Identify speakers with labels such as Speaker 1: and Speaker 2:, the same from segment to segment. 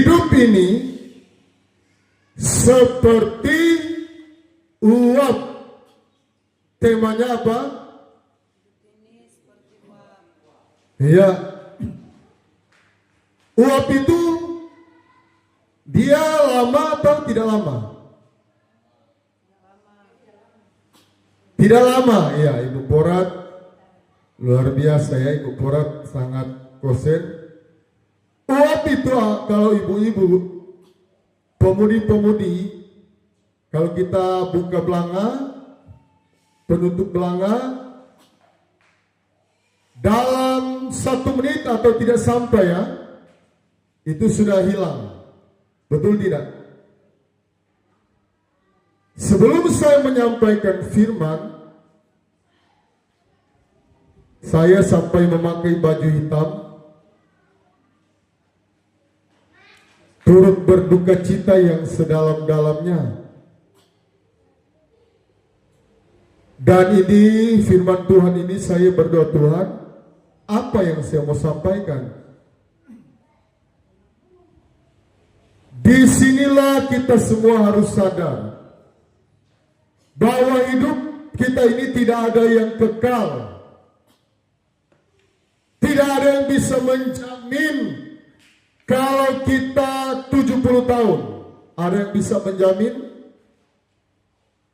Speaker 1: Hidup ini seperti uap. Temanya apa? Iya. Uap itu dia lama atau tidak lama? Tidak lama, ya. Ibu Porat luar biasa ya, Ibu Porat sangat kosen. Uap itu kalau ibu-ibu, pemudi-pemudi, kalau kita buka belanga, penutup belanga, dalam 1 menit atau tidak sampai ya, itu sudah hilang. Betul tidak? Sebelum saya menyampaikan firman, saya sampai memakai baju hitam, turut berduka cita yang sedalam-dalamnya. Dan ini firman Tuhan ini saya berdoa, Tuhan, apa yang saya mau sampaikan? Disinilah kita semua harus sadar bahwa hidup kita ini tidak ada yang kekal. Tidak ada yang bisa menjamin kalau kita 70 tahun. Ada yang bisa menjamin?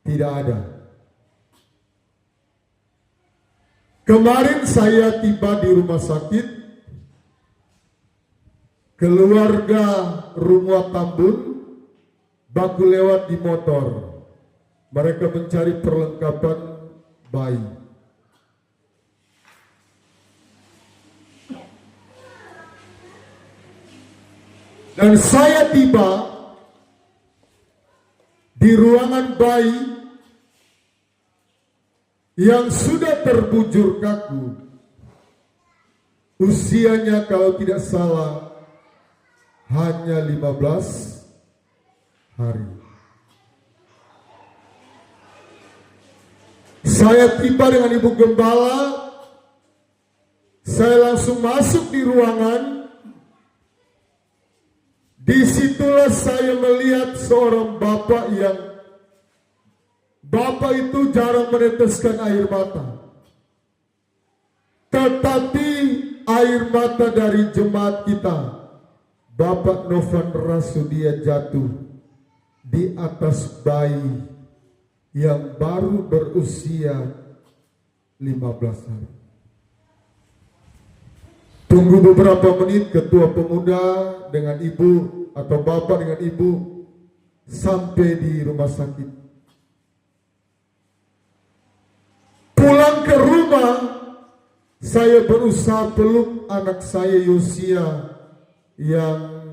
Speaker 1: Tidak ada. Kemarin saya tiba di rumah sakit. Keluarga Rumah Tambun baku lewat di motor. Mereka mencari perlengkapan bayi. Dan saya tiba di ruangan bayi yang sudah terbujur kaku. Usianya kalau tidak salah hanya 15 hari. Saya tiba dengan Ibu Gembala. Saya langsung masuk di ruangan. Disitulah saya melihat seorang bapak yang bapak itu jarang meneteskan air mata. Tetapi air mata dari jemaat kita, Bapak Novan Rasudia, jatuh di atas bayi yang baru berusia 15 hari. Tunggu beberapa menit, ketua pemuda dengan ibu atau bapak dengan ibu sampai di rumah sakit. Pulang ke rumah, saya berusaha peluk anak saya Yosia yang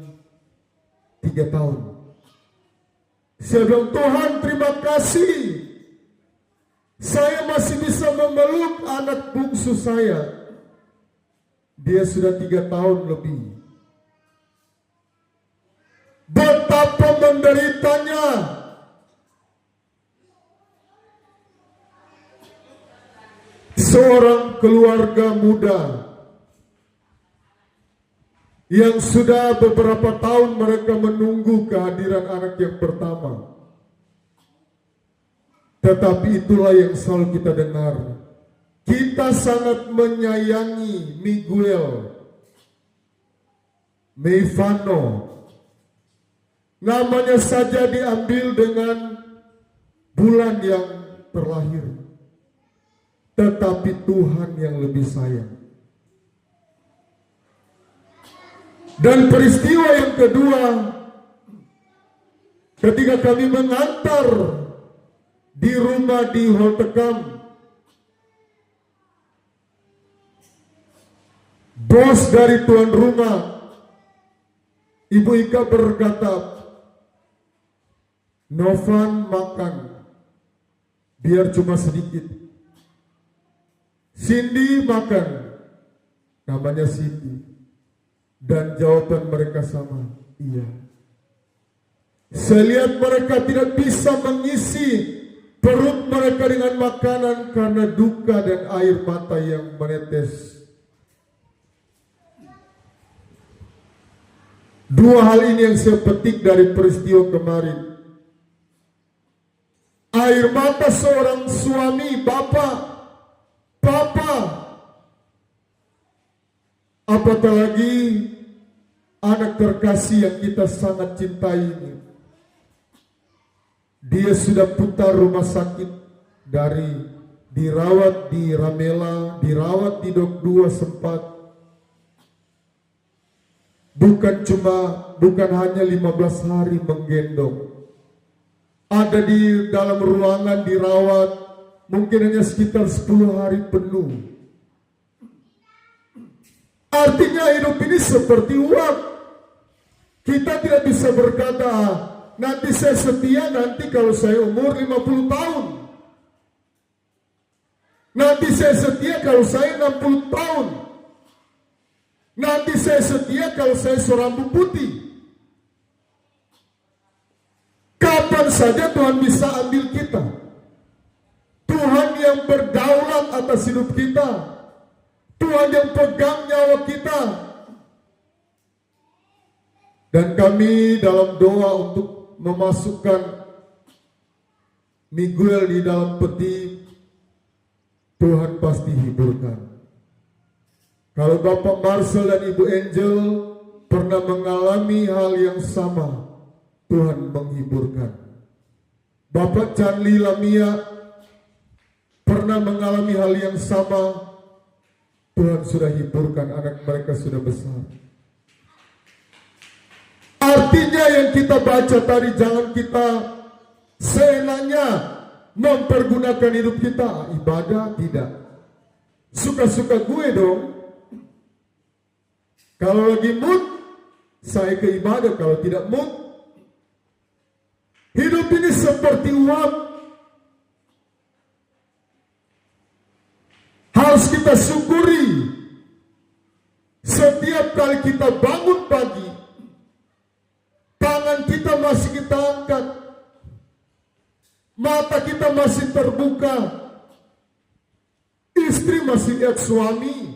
Speaker 1: 3 tahun. Saya bilang, Tuhan terima kasih, saya masih bisa memeluk anak bungsu saya. Dia sudah 3 tahun lebih. Betapa menderitanya. Seorang keluarga muda yang sudah beberapa tahun mereka menunggu kehadiran anak yang pertama. Tetapi itulah yang selalu kita dengar. Kita sangat menyayangi Miguel, Meivano. Namanya saja diambil dengan bulan yang terlahir. Tetapi Tuhan yang lebih sayang. Dan peristiwa yang kedua, ketika kami mengantar di rumah di Holtekam, bos dari tuan rumah, Ibu Ika berkata, Novan makan, biar cuma sedikit. Cindy makan, namanya Cindy. Dan jawaban mereka sama, iya. Saya lihat mereka tidak bisa mengisi perut mereka dengan makanan karena duka dan air mata yang menetes. Dua hal ini yang saya petik dari peristiwa kemarin. Air mata seorang suami, bapak, apatah lagi anak terkasih yang kita sangat cintai ini. Dia sudah putar rumah sakit, dari dirawat di Ramela, dirawat di Dok 2 sempat. Bukan hanya 15 hari menggendong. Ada di dalam ruangan dirawat mungkin hanya sekitar 10 hari penuh. Artinya hidup ini seperti uang. Kita tidak bisa berkata, nanti saya setia nanti kalau saya umur 50 tahun. Nanti saya setia kalau saya 60 tahun. Nanti saya setia kalau saya serambut putih. Kapan saja Tuhan bisa ambil kita. Tuhan yang berdaulat atas hidup kita. Tuhan yang pegang nyawa kita. Dan kami dalam doa untuk memasukkan Miguel di dalam peti, Tuhan pasti hiburkan. Kalau Bapak Marcel dan Ibu Angel pernah mengalami hal yang sama, Tuhan menghiburkan. Bapak Chanli Lamia pernah mengalami hal yang sama, Tuhan sudah hiburkan, anak mereka sudah besar. Artinya yang kita baca tadi, jangan kita seenaknya mempergunakan hidup kita. Ibadah tidak, suka-suka gue dong. Kalau lagi mood, saya ke ibadah. Kalau tidak mood, hidup ini seperti uap. Harus kita syukuri. Setiap kali kita bangun pagi, tangan kita masih kita angkat, mata kita masih terbuka, istri masih lihat suami,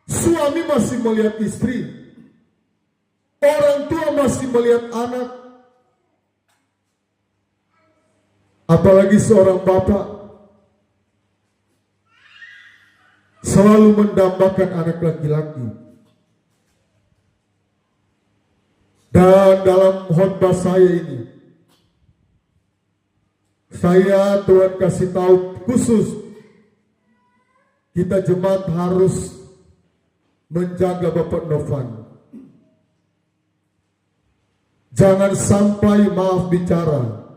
Speaker 1: suami masih melihat istri, orang tua masih melihat anak. Apalagi seorang bapak selalu mendambakan anak laki-laki. Dan dalam khotbah saya ini, saya Tuhan kasih tahu khusus, kita jemaat harus menjaga Bapak Novan. Jangan sampai maaf bicara,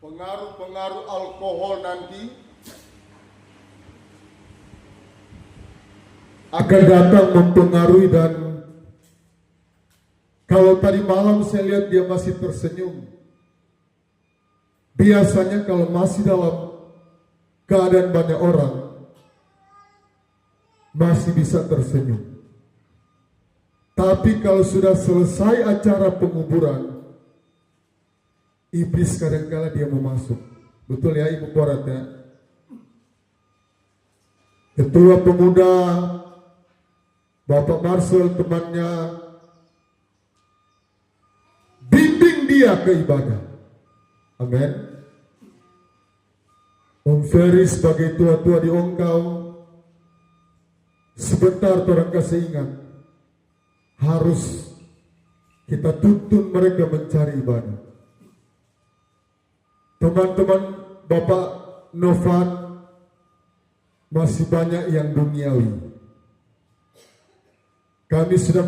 Speaker 1: pengaruh-pengaruh alkohol nanti akan datang mempengaruhi. Dan kalau tadi malam saya lihat dia masih tersenyum. Biasanya kalau masih dalam keadaan banyak orang, masih bisa tersenyum. Tapi kalau sudah selesai acara penguburan, iblis kadang-kala dia mau masuk. Betul ya Ibu Porat ya? Ketua pemuda Bapak Marcel temannya, bimbing dia ke ibadah. Amin. Om Ferry sebagai tua-tua di Ongkau, sebentar orang kasih ingat, harus kita tuntun mereka mencari ibadah. Teman-teman Bapak Novan masih banyak yang duniawi. Kami sudah